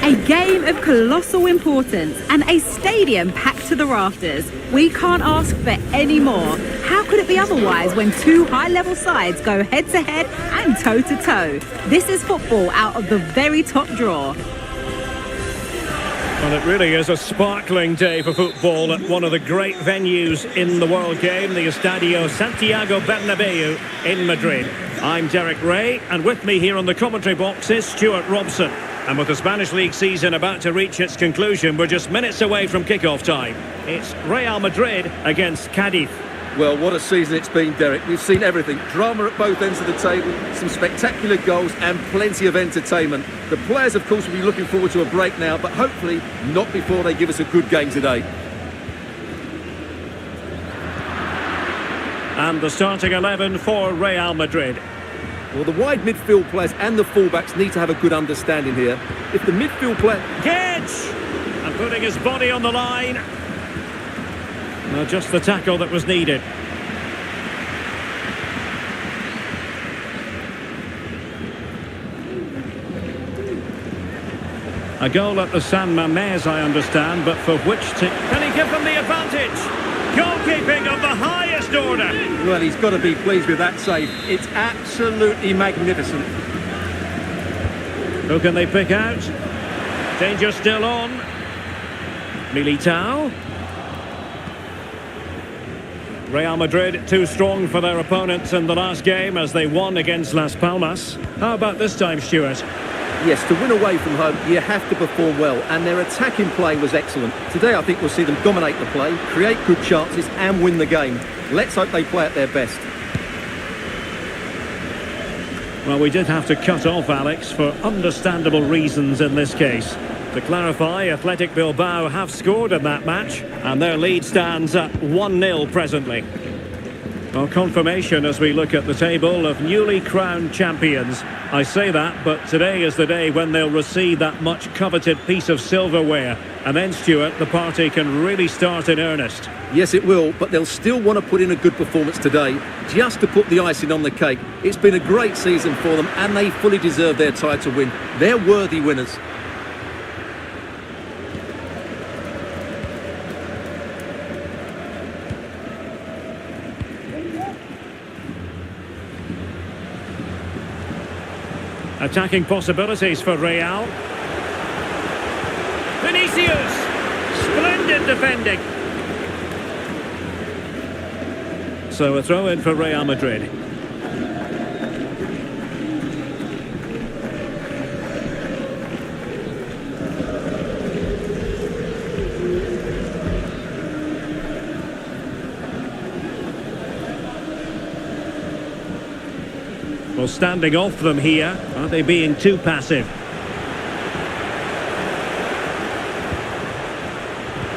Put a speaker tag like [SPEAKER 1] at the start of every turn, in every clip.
[SPEAKER 1] A game of colossal importance and a stadium packed to the rafters. We can't ask for any more. How could it be otherwise when two high-level sides go head-to-head and toe-to-toe? This is football out of the very top draw.
[SPEAKER 2] Well, it really is a sparkling day for football at one of the great venues in the world game, the Estadio Santiago Bernabeu in Madrid. I'm Derek Ray, and with me here on the commentary box is Stuart Robson. And with the Spanish League season about to reach its conclusion, we're just minutes away from kick-off time. It's Real Madrid against Cadiz.
[SPEAKER 3] Well, what a season it's been, Derek. We've seen everything. Drama at both ends of the table, some spectacular goals and plenty of entertainment. The players, of course, will be looking forward to a break now, but hopefully not before they give us a good game today.
[SPEAKER 2] And the starting 11 for Real Madrid.
[SPEAKER 3] Well, the wide midfield players and the fullbacks need to have a good understanding here. If the midfield player...
[SPEAKER 2] Gedge! And putting his body on the line. No, just the tackle that was needed. A goal at the San Mamés, I understand, but for which team? Can he give them the advantage? Goalkeeping of the highest order.
[SPEAKER 3] Well, he's got to be pleased with that save. It's absolutely magnificent.
[SPEAKER 2] Who can they pick out? Danger still on. Militao. Real Madrid too strong for their opponents in the last game as they won against Las Palmas. How about this time, Stuart?
[SPEAKER 3] Yes, to win away from home, you have to perform well, and their attacking play was excellent. Today, I think we'll see them dominate the play, create good chances, and win the game. Let's hope they play at their best.
[SPEAKER 2] Well, we did have to cut off Alex for understandable reasons in this case. To clarify, Athletic Bilbao have scored in that match, and their lead stands at 1-0 presently. Well, confirmation as we look at the table of newly crowned champions. I say that, but today is the day when they'll receive that much coveted piece of silverware. And then, Stuart, the party can really start in earnest.
[SPEAKER 3] Yes, it will, but they'll still want to put in a good performance today, just to put the icing on the cake. It's been a great season for them, and they fully deserve their title win. They're worthy winners.
[SPEAKER 2] Attacking possibilities for Real. Vinicius! Splendid defending. So a throw in for Real Madrid. Well, standing off them here. Are they being too passive?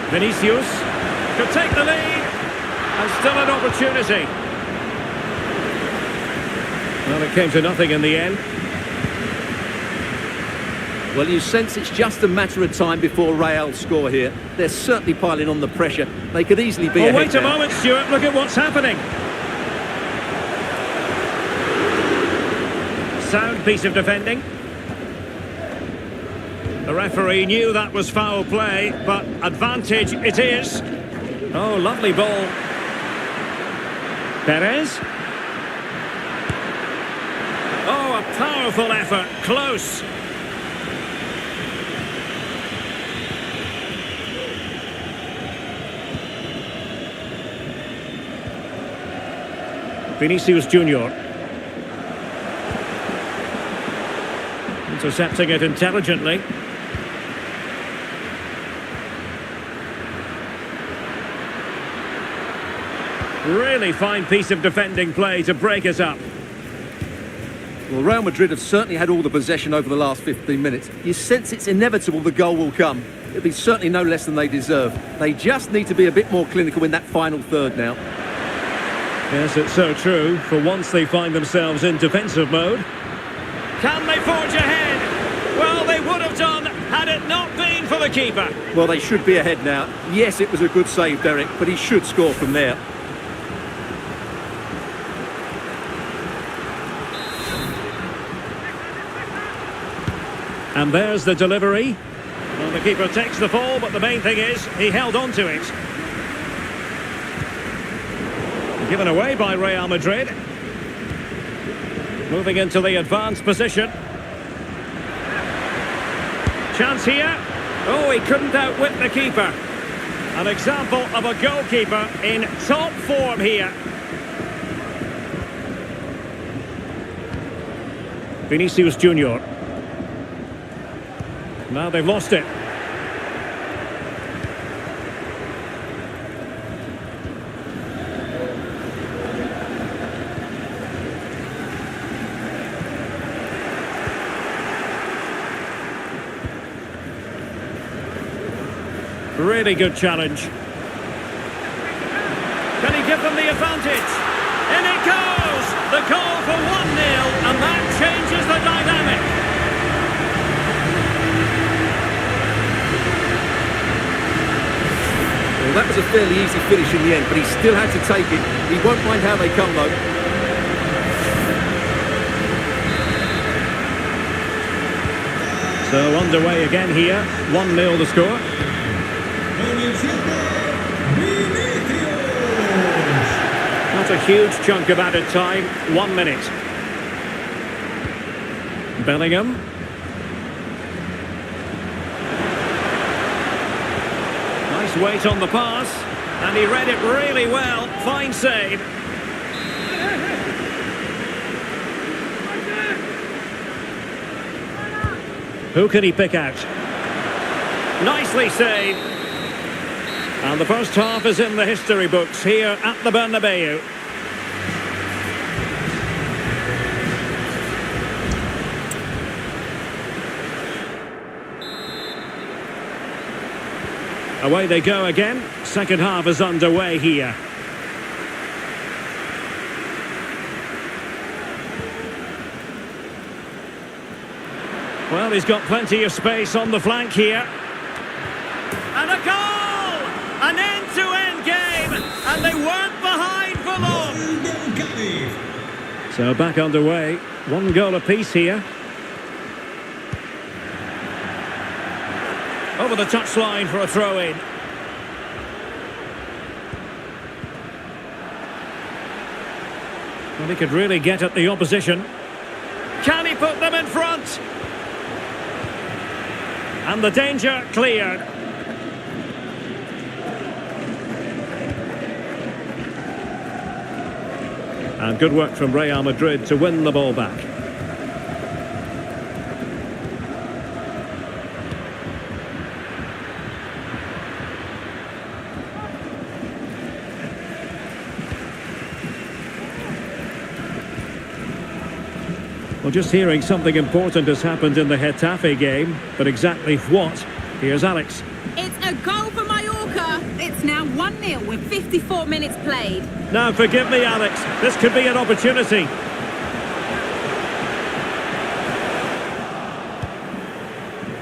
[SPEAKER 2] Vinicius could take the lead. And still an opportunity. Well, it came to nothing in the end.
[SPEAKER 3] Well, you sense it's just a matter of time before Real score here. They're certainly piling on the pressure. They could easily be ahead
[SPEAKER 2] wait a
[SPEAKER 3] now.
[SPEAKER 2] moment, Stuart. Look at what's happening. Sound piece of defending. The referee knew that was foul play, but advantage it is. Oh, lovely ball. Perez. Oh, a powerful effort. Close. Vinicius Junior. Intercepting it intelligently. Really fine piece of defending play to break us up.
[SPEAKER 3] Well, Real Madrid have certainly had all the possession over the last 15 minutes. You sense it's inevitable the goal will come. It'll be certainly no less than they deserve. They just need to be a bit more clinical in that final third now.
[SPEAKER 2] Yes, it's so true. For once they find themselves in defensive mode. Can they forge ahead? Well, they would have done had it not been for the keeper.
[SPEAKER 3] Well, they should be ahead now. Yes, it was a good save, Derek, but he should score from there.
[SPEAKER 2] And there's the delivery. Well, the keeper takes the fall, but the main thing is he held on to it. Given away by Real Madrid. Moving into the advanced position. Chance here. Oh, he couldn't outwit the keeper. An example of a goalkeeper in top form here. Vinicius Junior. Now they've lost it. Really good challenge. Can he give them the advantage? In it goes! The goal for 1-0, and that changes the dynamic.
[SPEAKER 3] Well, that was a fairly easy finish in the end, but he still had to take it. He won't mind how they come, though.
[SPEAKER 2] So underway again here. 1-0 the score. Not a huge chunk of added time. 1 minute. Bellingham. Nice weight on the pass. And he read it really well. Fine save. Who can he pick out? Nicely saved. And the first half is in the history books here at the Bernabeu. Away they go again. Second half is underway here. Well, he's got plenty of space on the flank here. And a goal! An end-to-end game, and they weren't behind for long. So back underway. 1 goal apiece here. Over the touchline for a throw-in. Well, he could really get at the opposition. Can he put them in front? And the danger cleared. And good work from Real Madrid to win the ball back. Well, just hearing something important has happened in the Getafe game, but exactly what? Here's Alex.
[SPEAKER 1] It's a goal for Mallorca. It's now 1-0 with 54 minutes played.
[SPEAKER 2] Now, forgive me, Alex. This could be an opportunity.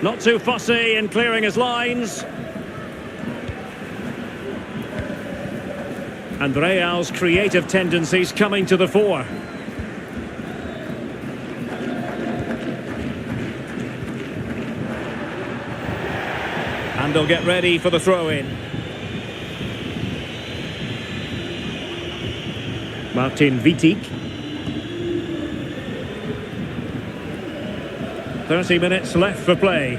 [SPEAKER 2] Not too fussy in clearing his lines. And Real's creative tendencies coming to the fore. And they'll get ready for the throw-in. Martin Vitic. 30 minutes left for play.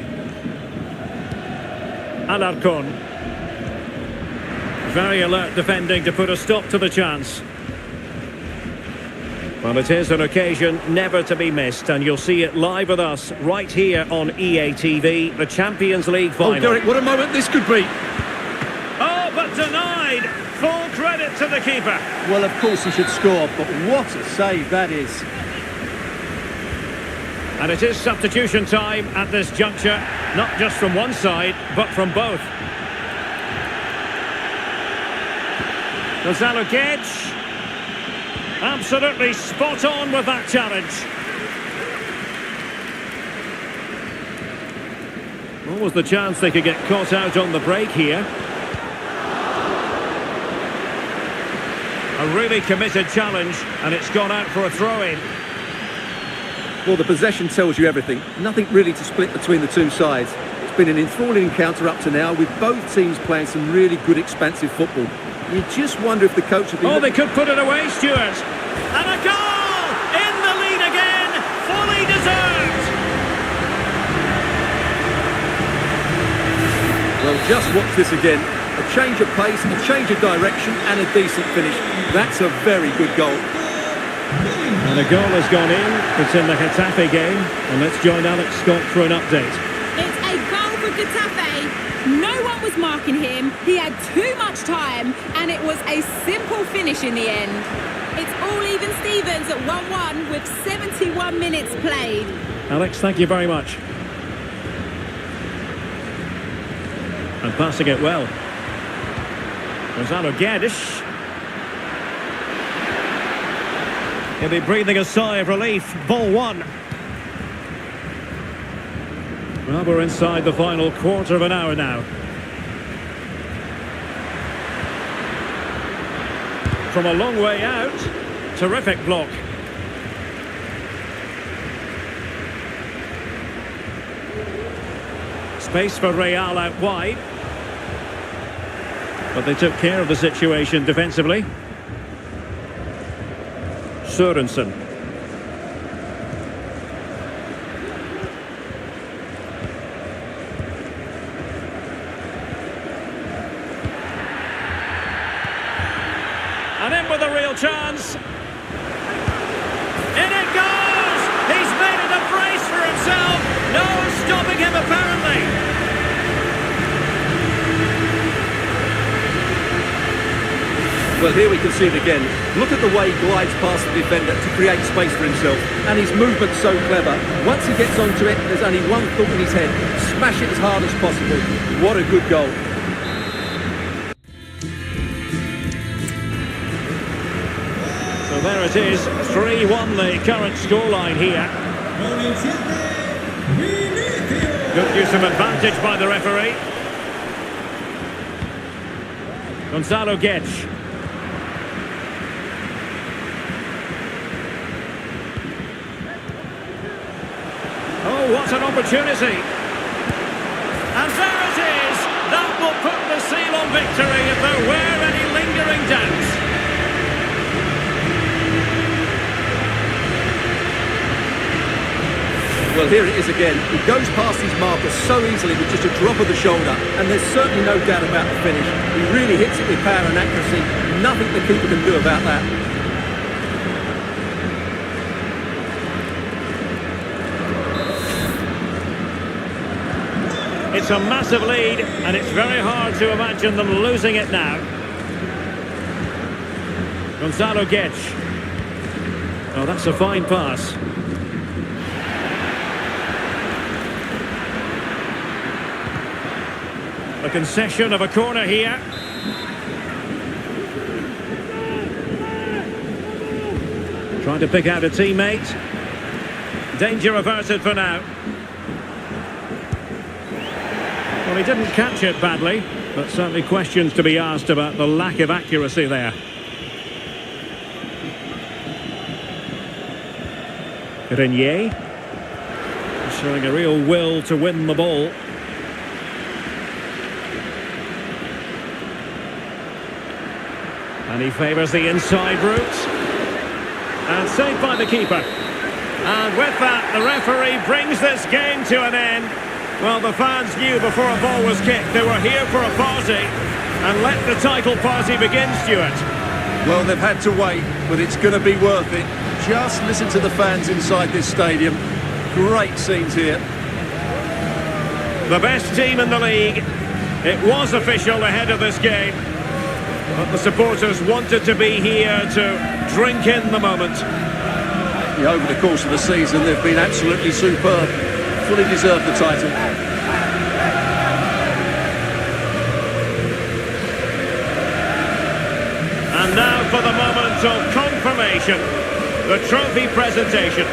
[SPEAKER 2] Alarcón. Very alert defending to put a stop to the chance. Well, it is an occasion never to be missed, and you'll see it live with us right here on EA TV, the Champions League final.
[SPEAKER 3] Oh, Derek, what a moment this could be.
[SPEAKER 2] Oh, but denied. Full credit it to the keeper.
[SPEAKER 3] Well, of course he should score, but what a save that is.
[SPEAKER 2] And it is substitution time at this juncture, not just from one side, but from both. Gonzalo Guedes, absolutely spot on with that challenge. What was the chance they could get caught out on the break here? A really committed challenge, and it's gone out for a throw-in.
[SPEAKER 3] Well, the possession tells you everything. Nothing really to split between the two sides. It's been an enthralling encounter up to now, with both teams playing some really good expansive football. You just wonder if the coach would be...
[SPEAKER 2] Oh, they could put it away, Stuart. And a goal! In the lead again! Fully deserved!
[SPEAKER 3] Well, just watch this again. A change of pace, a change of direction, and a decent finish. That's a very good goal.
[SPEAKER 2] And a goal has gone in. It's in the Getafe game. And let's join Alex Scott for an update.
[SPEAKER 1] It's a goal for Getafe. No one was marking him. He had too much time, and it was a simple finish in the end. It's all even Stevens at 1-1 with 71 minutes played.
[SPEAKER 2] Alex, thank you very much. And passing it well. Gonzalo Guedes. He'll be breathing a sigh of relief. Ball one. Well, we're inside the final quarter of an hour now. From a long way out. Terrific block. Space for Real out wide. But they took care of the situation defensively. Sørensen. And in with a real chance. In it goes! He's made it a brace for himself. No stopping him apparently.
[SPEAKER 3] Well, here we can see it again. Look at the way he glides past the defender to create space for himself. And his movement's so clever. Once he gets onto it, there's only one thought in his head. Smash it as hard as possible. What a good goal.
[SPEAKER 2] So there it is, 3-1 the current scoreline here. Good use of advantage by the referee. Gonzalo Guedes. Oh, what an opportunity. And there it is. That will put the seal on victory if there were any lingering doubts.
[SPEAKER 3] Well, here it is again. He goes past his marker so easily with just a drop of the shoulder, and there's certainly no doubt about the finish. He really hits it with power and accuracy. Nothing the keeper can do about that.
[SPEAKER 2] It's a massive lead, and it's very hard to imagine them losing it now. Gonzalo Guedes. Oh, that's a fine pass. A concession of a corner here. Trying to pick out a teammate. Danger averted for now. Well, he didn't catch it badly, but certainly questions to be asked about the lack of accuracy there. Renier showing a real will to win the ball. And he favours the inside route. And saved by the keeper. And with that, the referee brings this game to an end. Well, the fans knew before a ball was kicked they were here for a party. And let the title party begin, Stuart.
[SPEAKER 3] Well, they've had to wait, but it's going to be worth it. Just listen to the fans inside this stadium. Great scenes here.
[SPEAKER 2] The best team in the league. It was official ahead of this game. But the supporters wanted to be here to drink in the moment.
[SPEAKER 3] Yeah, over the course of the season, they've been absolutely superb. Fully deserved the title.
[SPEAKER 2] And now for the moment of confirmation, the trophy presentation.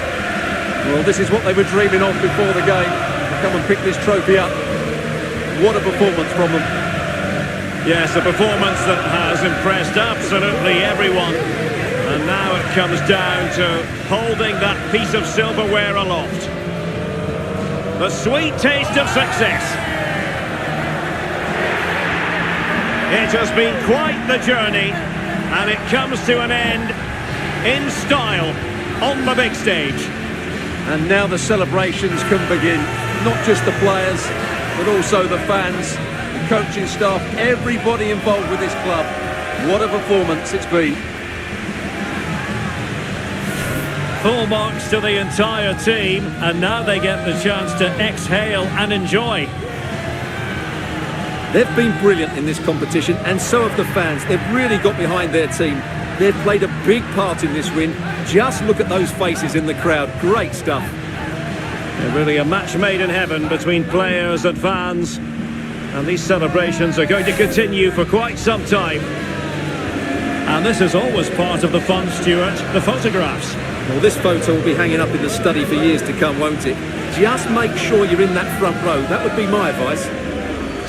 [SPEAKER 3] Well, this is what they were dreaming of before the game. To come and pick this trophy up. What a performance from them.
[SPEAKER 2] Yes, a performance that has impressed absolutely everyone. And now it comes down to holding that piece of silverware aloft. The sweet taste of success. It has been quite the journey, and it comes to an end in style on the big stage.
[SPEAKER 3] And now the celebrations can begin. Not just the players, but also the fans, the coaching staff, everybody involved with this club. What a performance it's been.
[SPEAKER 2] Full marks to the entire team, and now they get the chance to exhale and enjoy.
[SPEAKER 3] They've been brilliant in this competition, and so have the fans. They've really got behind their team. They've played a big part in this win. Just look at those faces in the crowd. Great stuff.
[SPEAKER 2] Really a match made in heaven between players and fans. And these celebrations are going to continue for quite some time. And this is always part of the fun, Stuart, the photographs.
[SPEAKER 3] Well, this photo will be hanging up in the study for years to come, won't it? Just make sure you're in that front row. That would be my advice.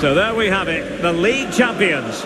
[SPEAKER 2] So there we have it, the league champions.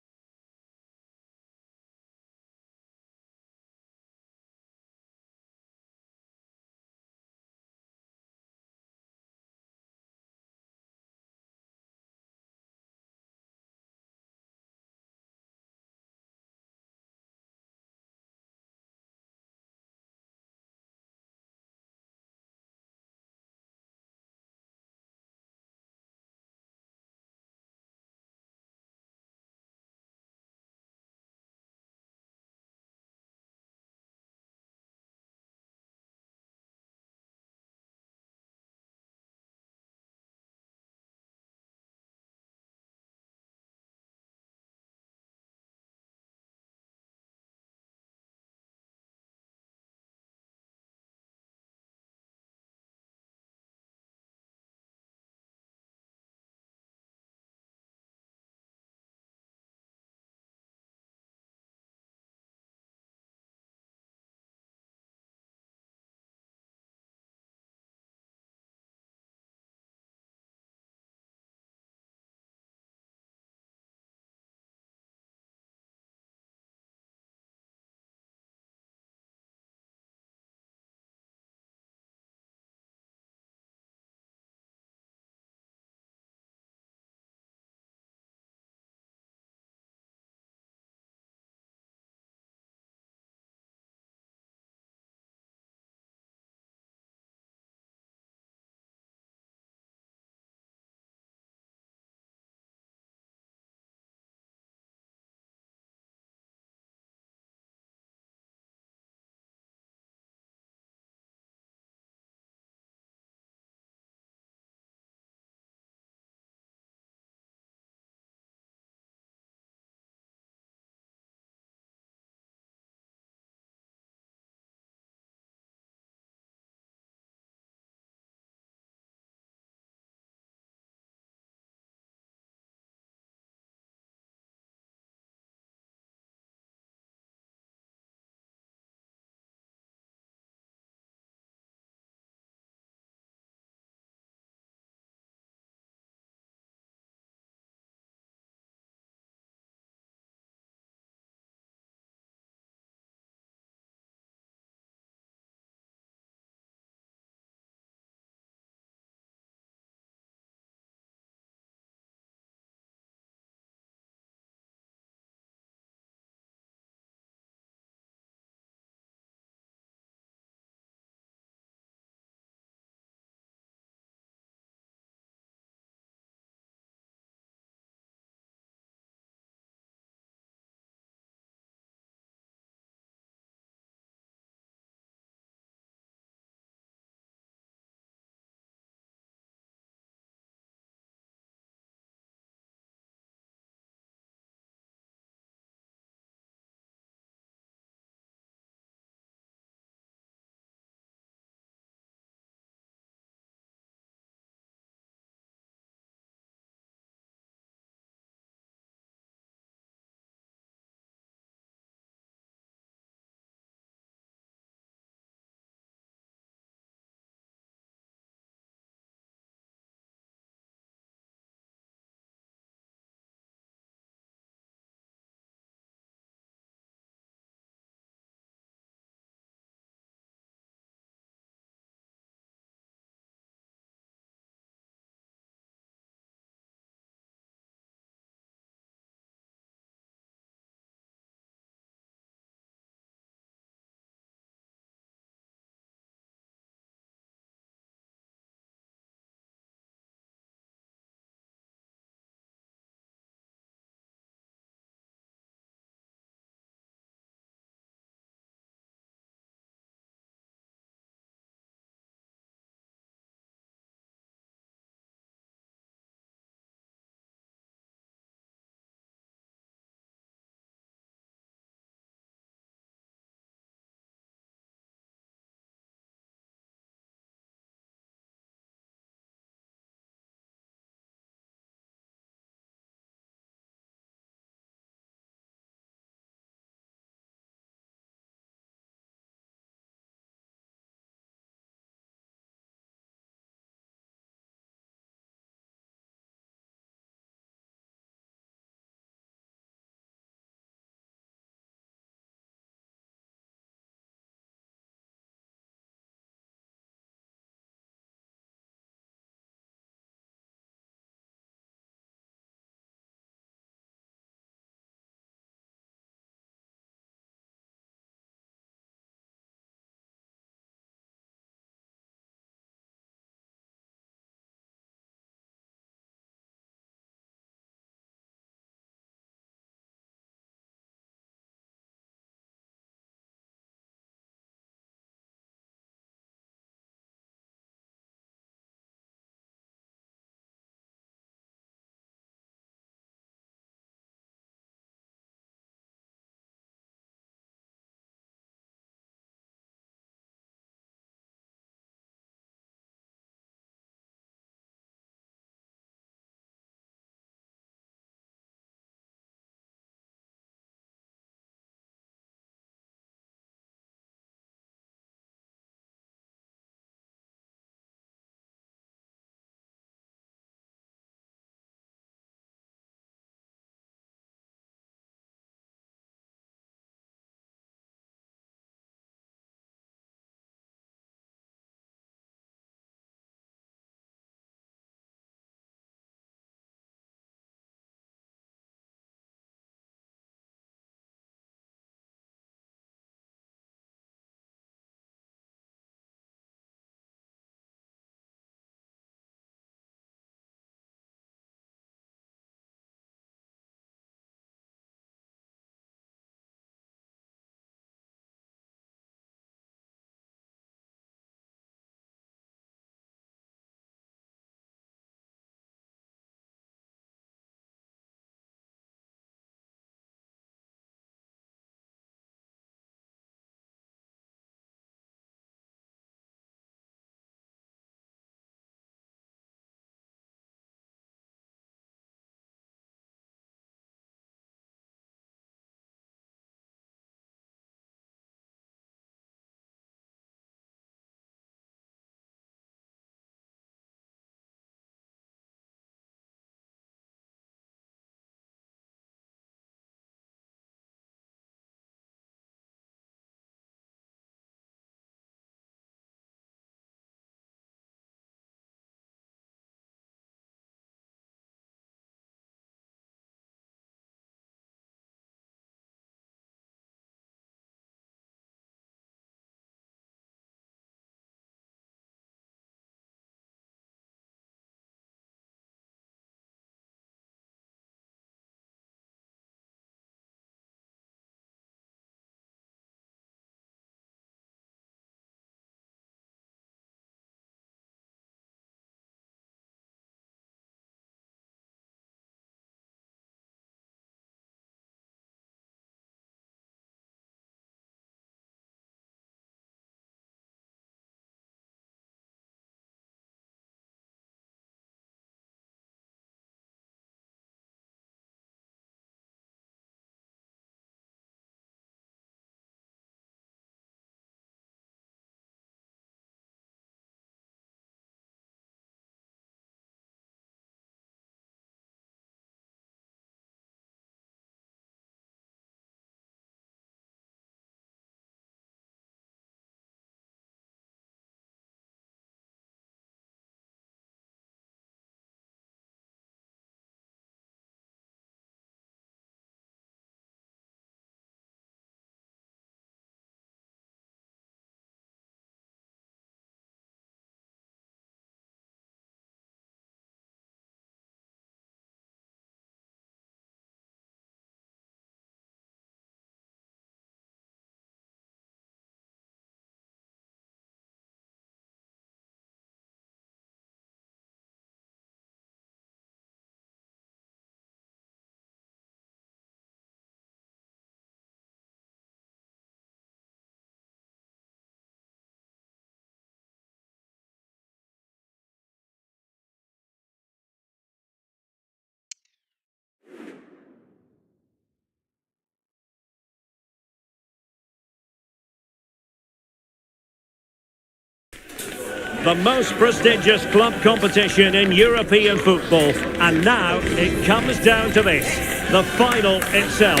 [SPEAKER 2] the most prestigious club competition in European football. And now it comes down to this, the final itself.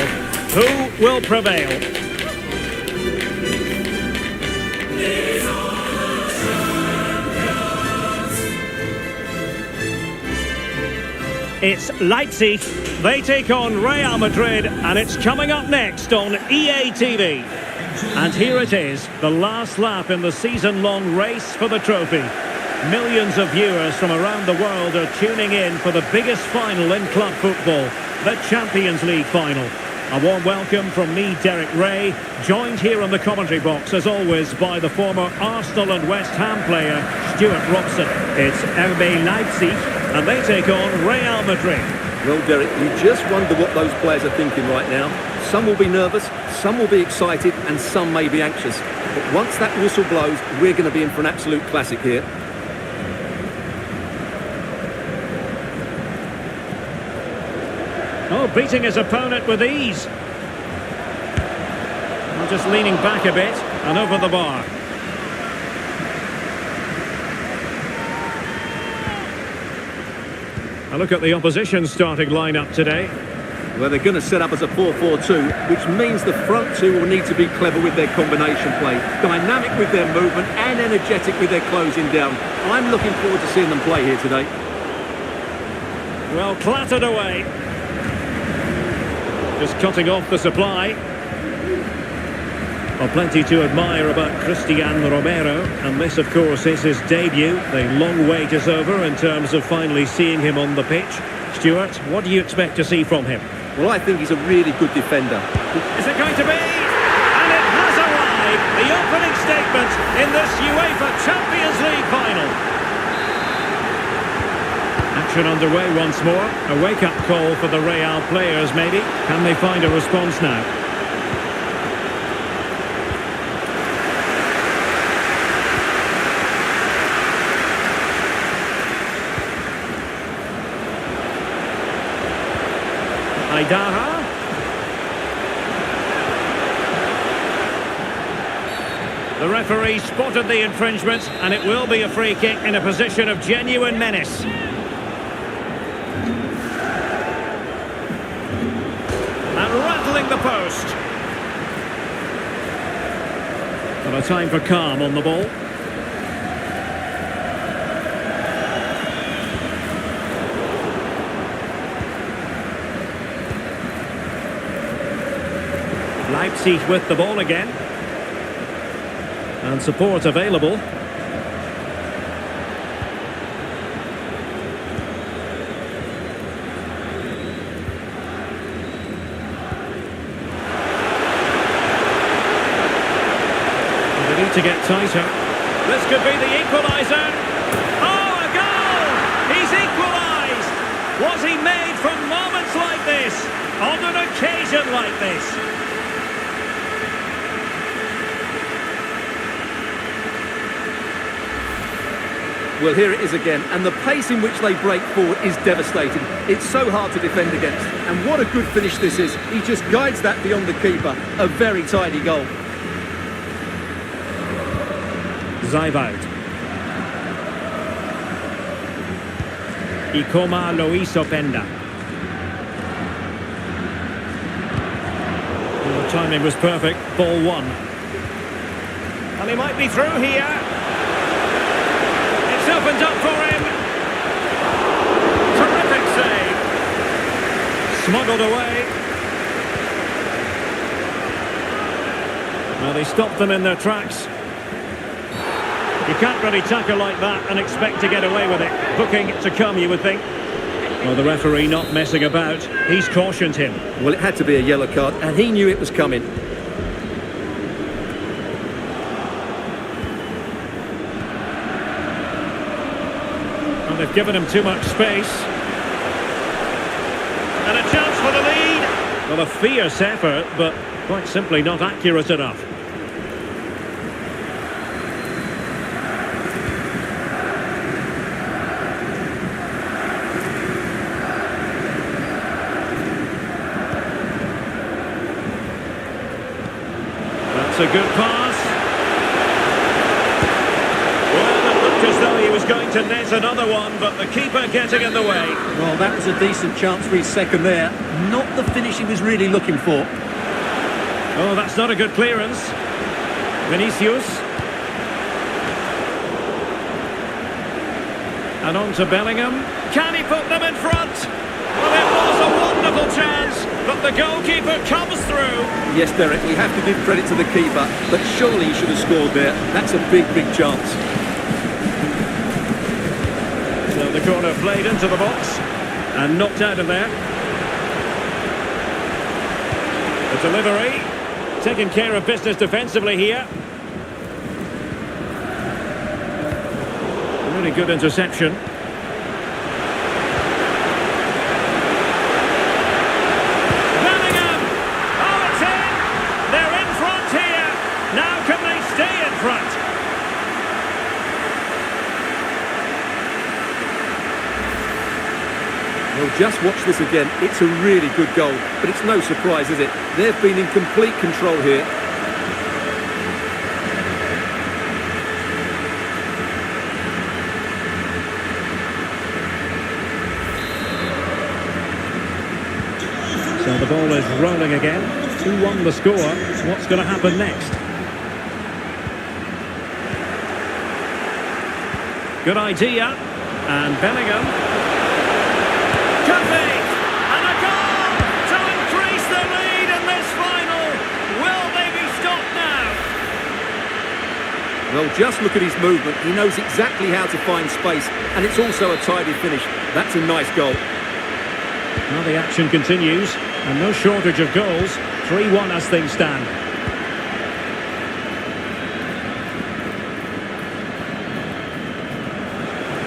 [SPEAKER 2] Who will prevail? It's Leipzig. They take on Real Madrid, and it's coming up next on EA TV. And here it is, the last lap in the season-long race for the trophy. Millions of viewers from around the world are tuning in for the biggest final in club football, the Champions League final. A warm welcome from me, Derek Ray, joined here on the commentary box, as always, by the former Arsenal and West Ham player, Stuart Robson. It's RB Leipzig, and they take on Real Madrid.
[SPEAKER 3] Well, Derek, you just wonder what those players are thinking right now. Some will be nervous, some will be excited, and some may be anxious. But once that whistle blows, we're going to be in for an absolute classic here.
[SPEAKER 2] Oh, beating his opponent with ease. And just leaning back a bit and over the bar. A look at the opposition starting lineup today.
[SPEAKER 3] Well, they're going to set up as a 4-4-2, which means the front two will need to be clever with their combination play, dynamic with their movement and energetic with their closing down. I'm looking forward to seeing them play here today.
[SPEAKER 2] Well, clattered away. Just cutting off the supply. Well, plenty to admire about Cristian Romero, and this, of course, is his debut. The long wait is over in terms of finally seeing him on the pitch. Stuart, what do you expect to see from him?
[SPEAKER 3] Well, I think he's a really good defender.
[SPEAKER 2] Is it going to be? And it has arrived! The opening statement in this UEFA Champions League final. Action underway once more. A wake-up call for the Real players, maybe. Can they find a response now? Aidaha. The referee spotted the infringement, and it will be a free kick in a position of genuine menace. And rattling the post. But a time for calm on the ball. Leipzig with the ball again. And support available. They need to get tighter. This could be the equaliser. Oh, a goal! He's equalised! Was he made from moments like this? On an occasion like this?
[SPEAKER 3] Well, here it is again, and the pace in which they break forward is devastating. It's so hard to defend against, and what a good finish this is. He just guides that beyond the keeper. A very tidy goal.
[SPEAKER 2] Zaivoud. Ikoma Luis Openda. Well, the timing was perfect. Ball one. And he might be through here. It's opened up for him. Terrific save. Smuggled away. Well, they stopped them in their tracks. You can't really tackle like that and expect to get away with it. Booking to come, you would think. Well, the referee not messing about. He's cautioned him.
[SPEAKER 3] Well, it had to be a yellow card, and he knew it was coming.
[SPEAKER 2] And they've given him too much space. And a chance for the lead. Well, a fierce effort, but quite simply not accurate enough. That's a good pass. Well, it looked as was going to net another one, but the keeper getting in the way.
[SPEAKER 3] Well, that was a decent chance for his second there. Not the finish he was really looking for.
[SPEAKER 2] Oh, that's not a good clearance. Vinicius. And on to Bellingham. Can he put them in front? Well, it was a wonderful chance, but the goalkeeper comes through.
[SPEAKER 3] Yes, Derek, we have to give credit to the keeper, but surely he should have scored there. That's a big, big chance.
[SPEAKER 2] So the corner played into the box and knocked out of there. The delivery, taking care of business defensively here. Really good interception. Bellingham! Oh, it's in! They're in front here! Now can they stay in front?
[SPEAKER 3] Well, just watch this again. It's a really good goal, but it's no surprise, is it? They've been in complete control here.
[SPEAKER 2] So the ball is rolling again. 2-1 the score. What's going to happen next? Good idea. And Bellingham. Could be! And a goal to increase the lead in this final. Will they be stopped now?
[SPEAKER 3] Well, just look at his movement. He knows exactly how to find space, and it's also a tidy finish. That's a nice goal.
[SPEAKER 2] Now the action continues, and no shortage of goals. 3-1 as things stand.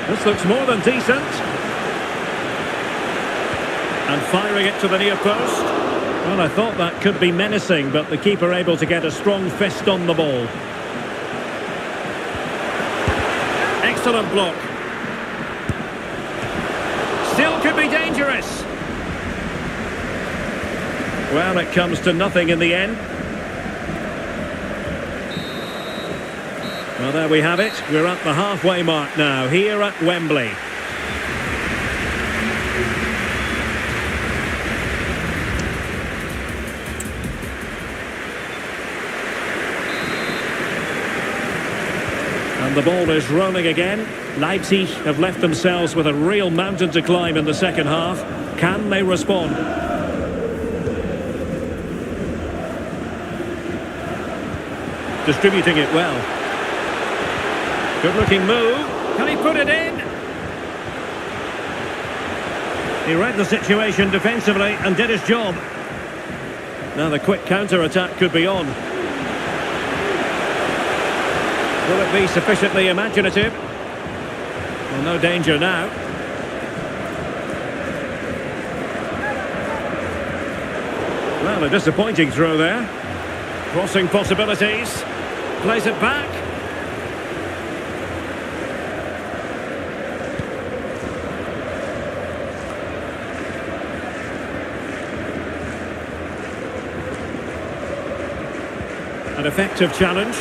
[SPEAKER 2] This looks more than decent. And firing it to the near post. Well, I thought that could be menacing, but the keeper able to get a strong fist on the ball. Excellent block. Still could be dangerous. Well, it comes to nothing in the end. Well, there we have it. We're at the halfway mark now, here at Wembley. And the ball is rolling again. Leipzig have left themselves with a real mountain to climb in the second half. Can they respond? Distributing it well. Good looking move. Can he put it in? He read the situation defensively and did his job. Now the quick counter-attack could be on. Will it be sufficiently imaginative? Well, no danger now. Well, a disappointing throw there. Crossing possibilities. Plays it back. An effective challenge.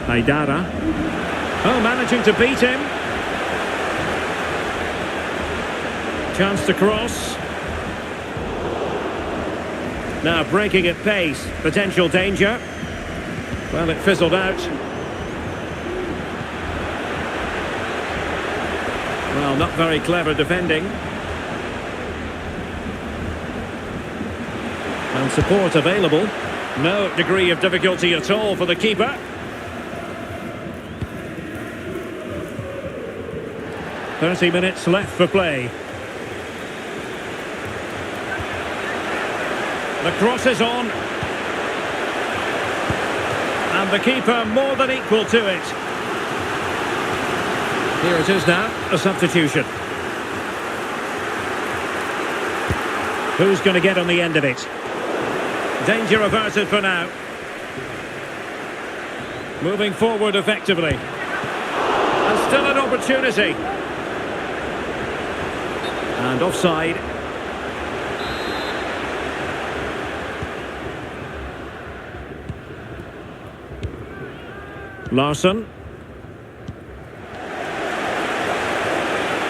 [SPEAKER 2] Aidara. Oh, managing to beat him. Chance to cross. Now breaking at pace. Potential danger. Well, it fizzled out. Well, not very clever defending. And support available. No degree of difficulty at all for the keeper. "30 minutes left for play. The cross is on. And the keeper more than equal to it. Here it is now, a substitution. Who's going to get on the end of it? Danger averted for now. Moving forward effectively. opportunity. And offside. Larsson.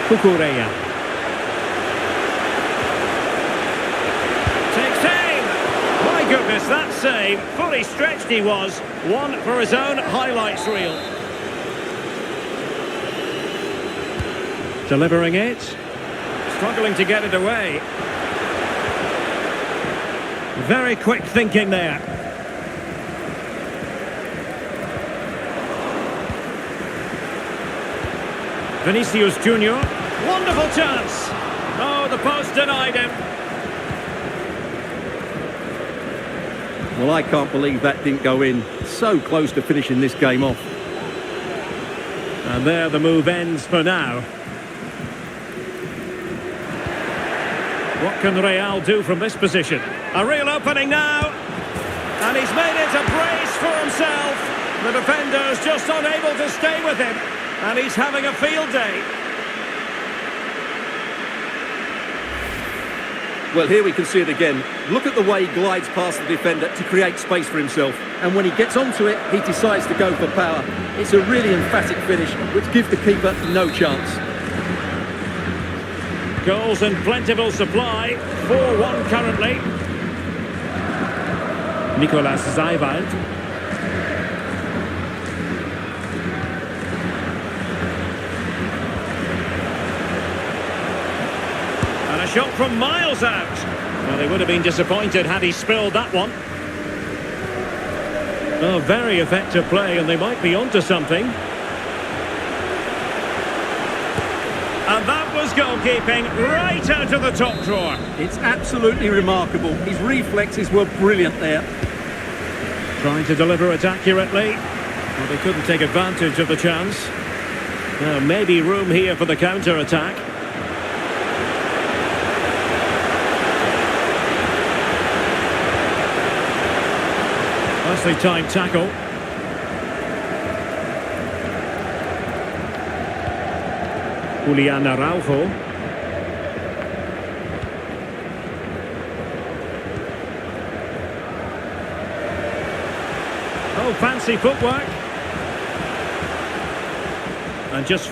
[SPEAKER 2] Cucurella. Takes aim! My goodness, that save. Fully stretched he was. One for his own highlights reel. Delivering it. Struggling to get it away. Very quick thinking there. Vinicius Junior. Wonderful chance. Oh, the post denied him.
[SPEAKER 3] Well, I can't believe that didn't go in. So close to finishing this game off.
[SPEAKER 2] And there the move ends for now. What can Real do from this position? A real opening now. And he's made it a brace for himself. The defender's just unable to stay with him. And he's having a field day.
[SPEAKER 3] Well, here we can see it again. Look at the way he glides past the defender to create space for himself. And when he gets onto it, he decides to go for power. It's a really emphatic finish, which gives the keeper no chance.
[SPEAKER 2] Goals in plentiful supply. 4-1 currently. Nicolas Zaiwald. And a shot from miles out. Well, he would have been disappointed had he spilled that one. Oh, very effective play, and they might be onto something. And that was goalkeeping right out of the top drawer.
[SPEAKER 3] It's absolutely remarkable. His reflexes were brilliant there.
[SPEAKER 2] Trying to deliver it accurately. Well, they couldn't take advantage of the chance. Now, maybe room here for the counter-attack. Nicely timed tackle. Julian Araujo. Oh, fancy footwork. And just...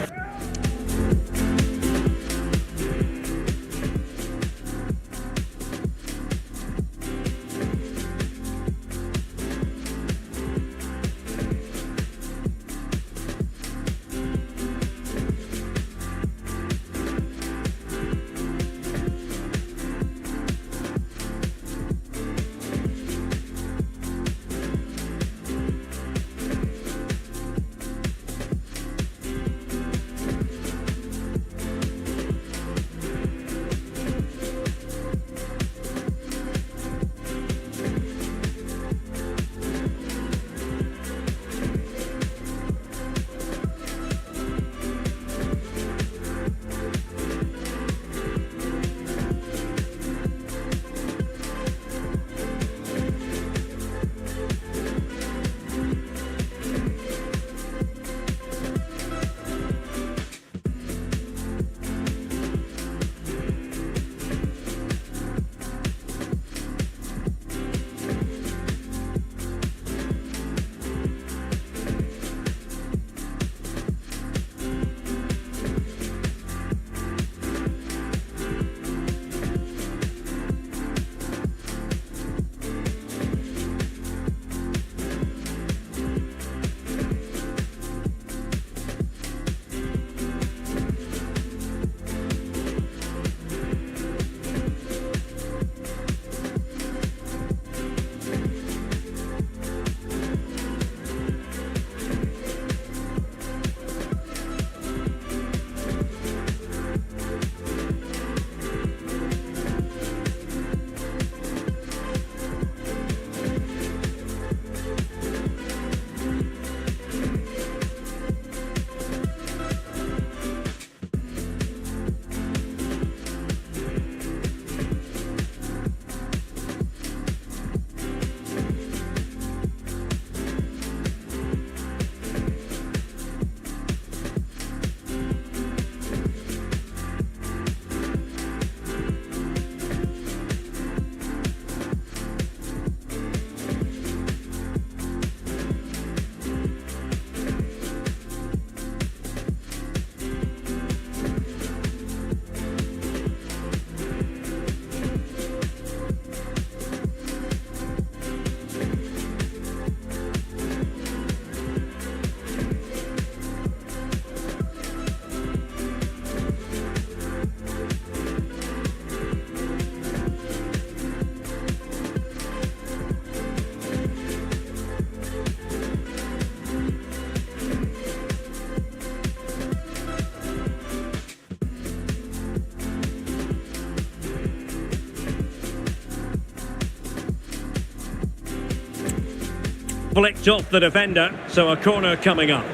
[SPEAKER 2] flicked off the defender, so a corner coming up.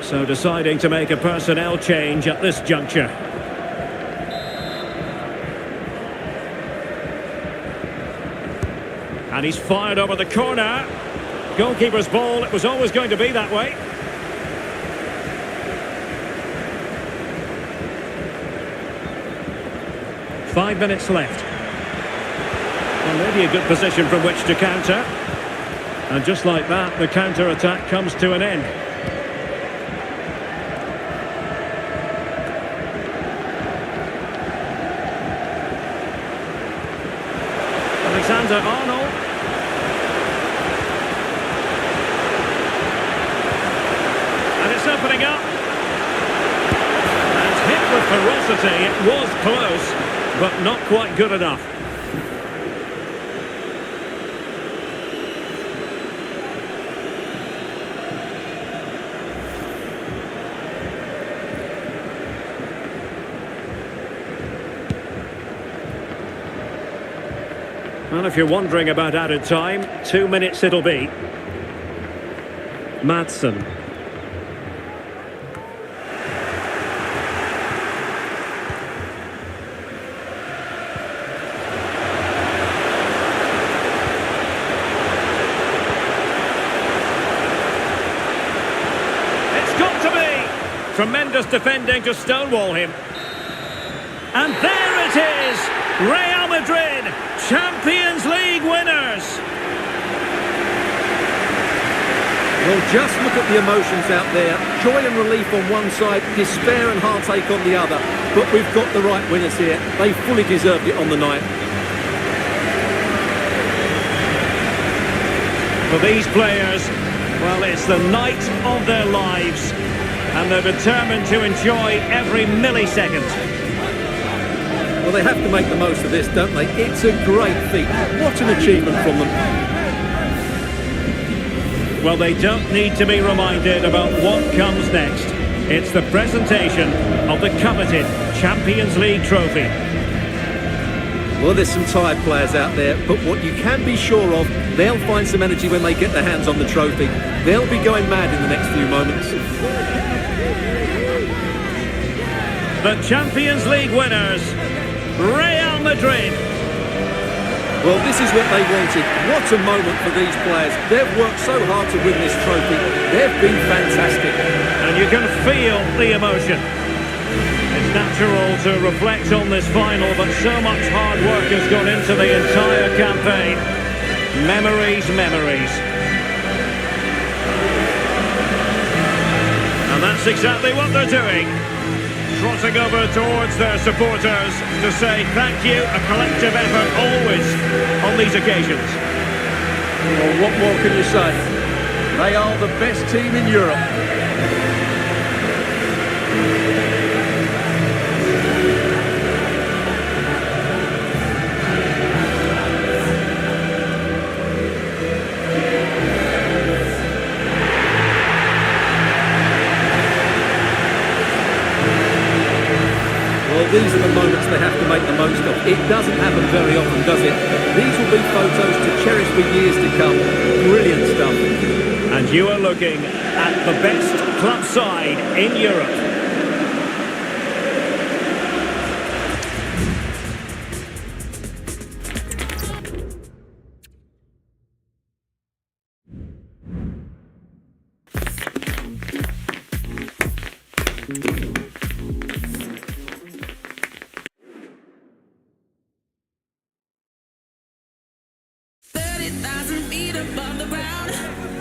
[SPEAKER 2] So deciding to make a personnel change at this juncture. And he's fired over the corner. Goalkeeper's ball, it was always going to be that way. Five minutes left. Well, maybe a good position from which to counter. And just like that, the counter-attack comes to an end. Alexander-Arnold. And it's opening up. And hit with ferocity. It was close, but not quite good enough. Well, if you're wondering about added time, 2 minutes it'll be. Maatsen. It's got to be! Tremendous defending to stonewall him. And there it is! Real Madrid, Champions League winners!
[SPEAKER 3] Well, just look at the emotions out there. Joy and relief on one side, despair and heartache on the other. But we've got the right winners here. They fully deserved it on the night.
[SPEAKER 2] For these players, well, it's the night of their lives. And they're determined to enjoy every millisecond.
[SPEAKER 3] Well, they have to make the most of this, don't they? It's a great feat. What an achievement from them.
[SPEAKER 2] Well, they don't need to be reminded about what comes next. It's the presentation of the coveted Champions League trophy.
[SPEAKER 3] Well, there's some tired players out there, but what you can be sure of, they'll find some energy when they get their hands on the trophy. They'll be going mad in the next few moments.
[SPEAKER 2] The Champions League winners, Real Madrid.
[SPEAKER 3] Well, this is what they wanted. What a moment for these players. They've worked so hard to win this trophy. They've been fantastic.
[SPEAKER 2] And you can feel the emotion. It's natural to reflect on this final, but so much hard work has gone into the entire campaign. Memories, memories. And that's exactly what they're doing. Trotting over towards their supporters to say thank you, a collective effort always on these occasions.
[SPEAKER 3] Well, what more can you say? They are the best team in Europe. These are the moments they have to make the most of. It doesn't happen very often, does it? These will be photos to cherish for years to come. Brilliant stuff.
[SPEAKER 2] And you are looking at the best club side in Europe.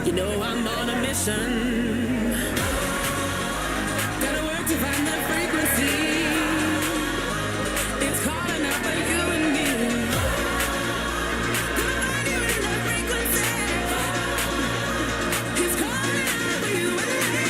[SPEAKER 4] You know I'm on a mission. Gotta work to find that frequency. It's calling out for you and me. Gonna find you in that frequency. It's calling out for you and me.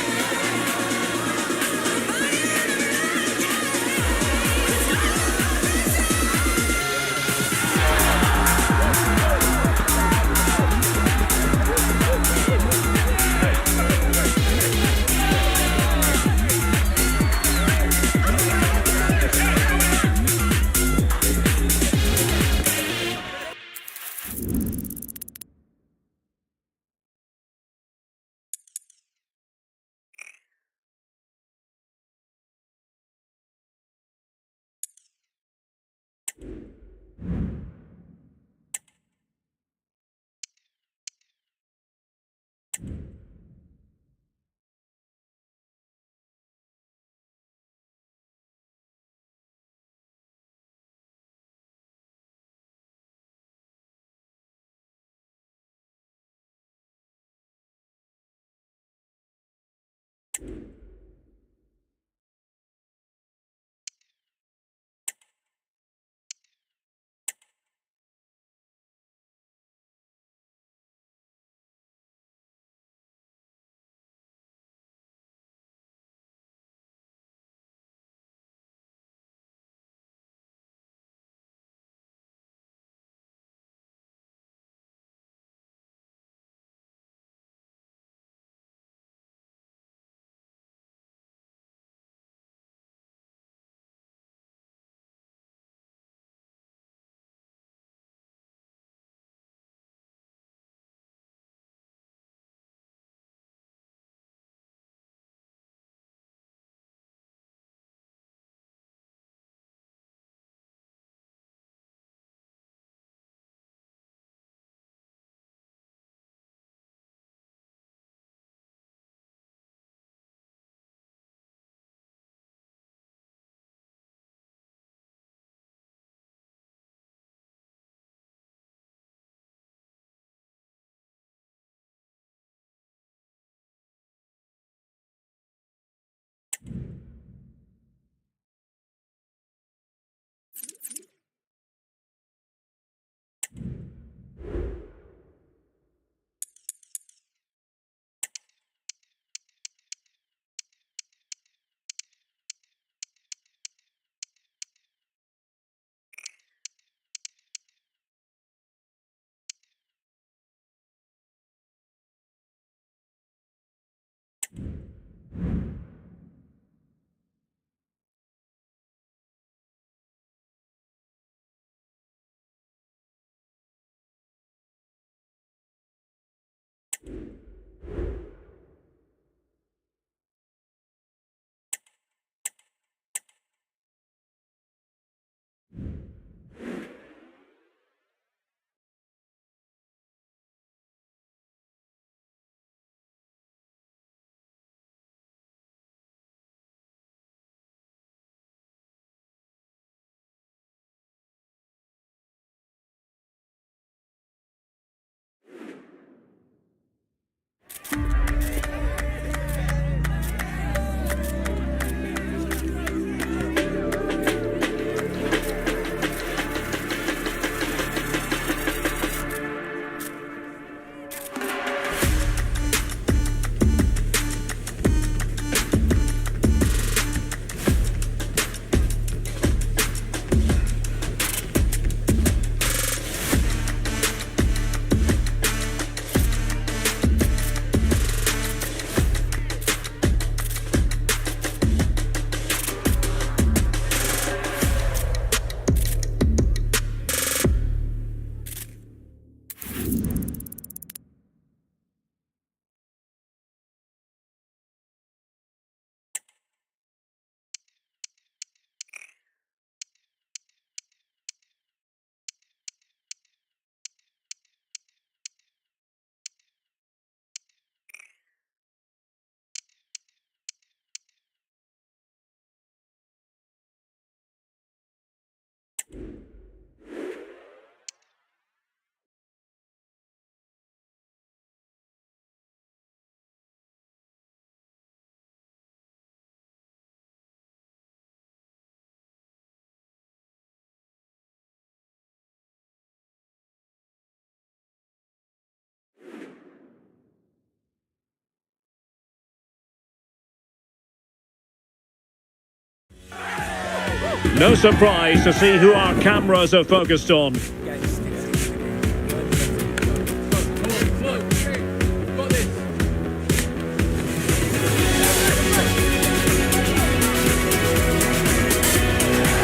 [SPEAKER 2] No surprise to see who our cameras are focused on.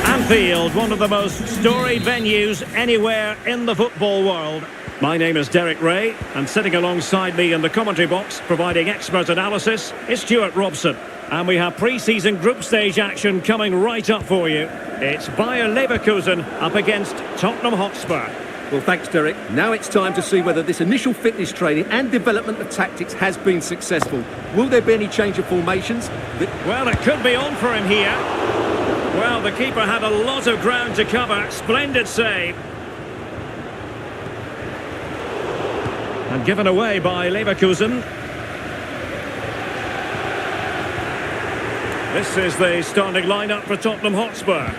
[SPEAKER 2] Anfield, one of the most storied venues anywhere in the football world. My name is Derek Ray, and sitting alongside me in the commentary box, providing expert analysis, is Stuart Robson. And we have pre-season group stage action coming right up for you. It's Bayer Leverkusen up against Tottenham Hotspur.
[SPEAKER 3] Well, thanks, Derek. Now it's time to see whether this initial fitness training and development of tactics has been successful. Will there be any change of formations?
[SPEAKER 2] Well, it could be on for him here. Well, the keeper had a lot of ground to cover. Splendid save. And given away by Leverkusen. This is the starting lineup for Tottenham Hotspur.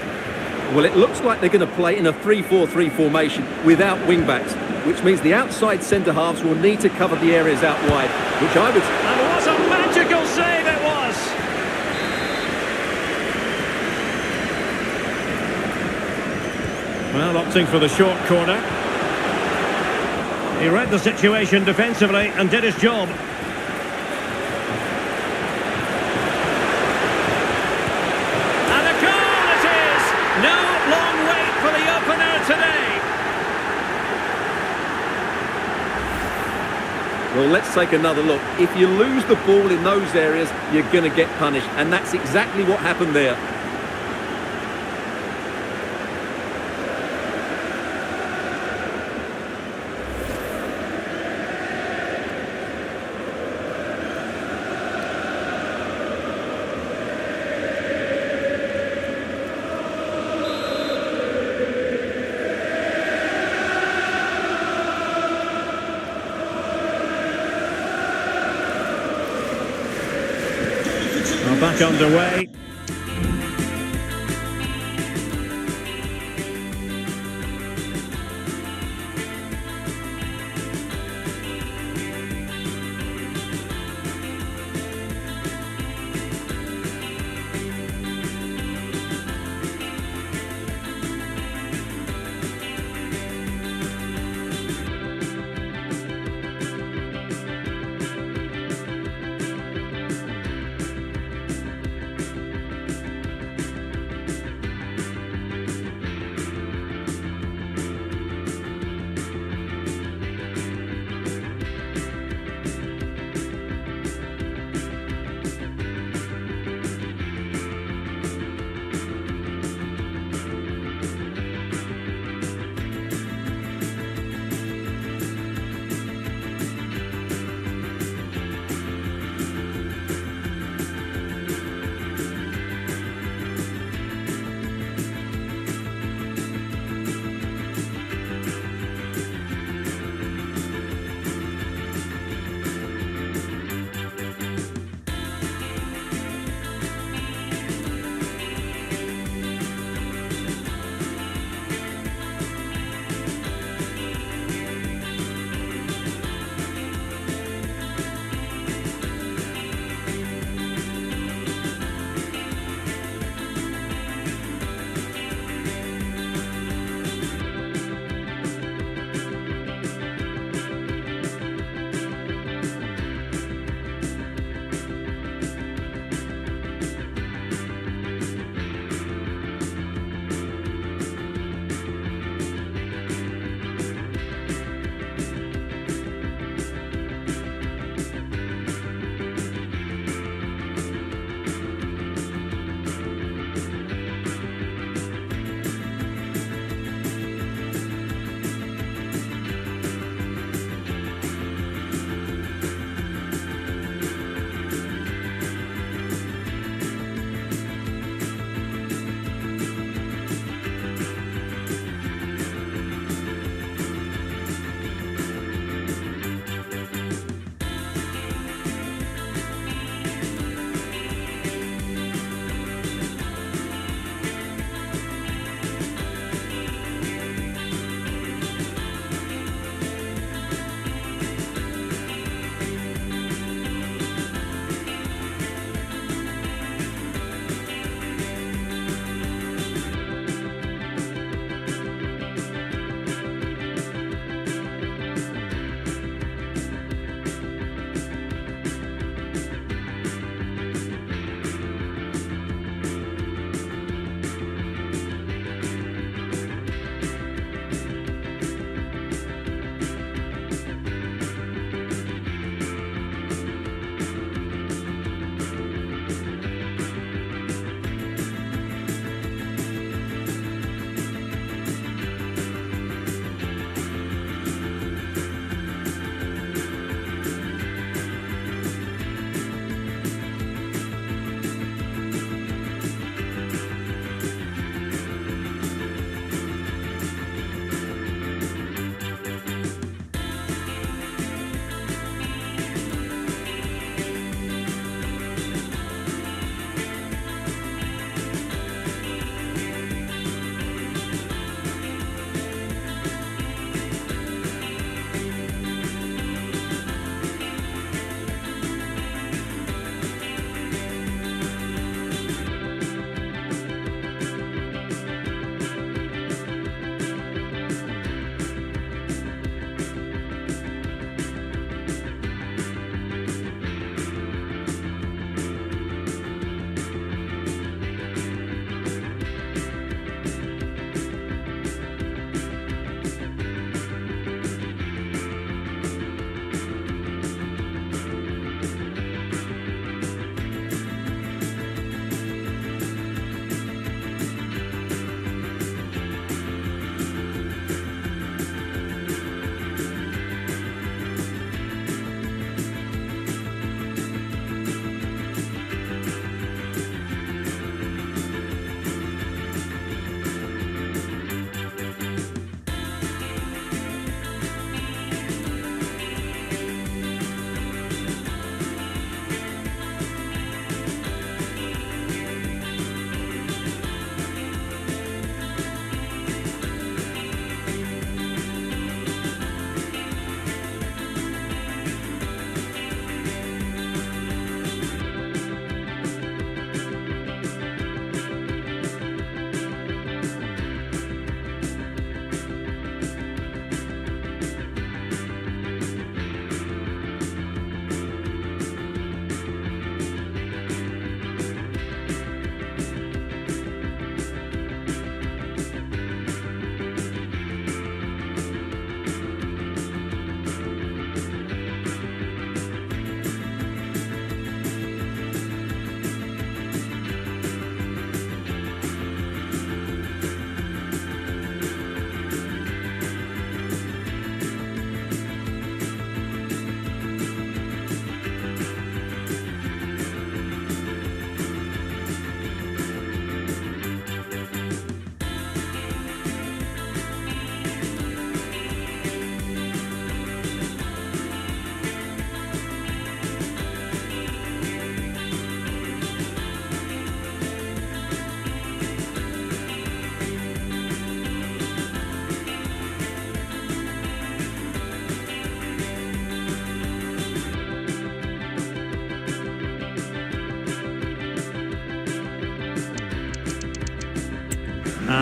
[SPEAKER 3] Well, it looks like they're going to play in a 3-4-3 formation without wing-backs, which means the outside centre-halves will need to cover the areas out wide, which I would...
[SPEAKER 2] And what a magical save it was! Well, opting for the short corner. He read the situation defensively and did his job. And a goal it is! No long wait for the opener today.
[SPEAKER 3] Well, let's take another look. If you lose the ball in those areas, you're going to get punished, and that's exactly what happened there.
[SPEAKER 2] Back underway.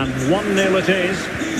[SPEAKER 2] And 1-0 it is.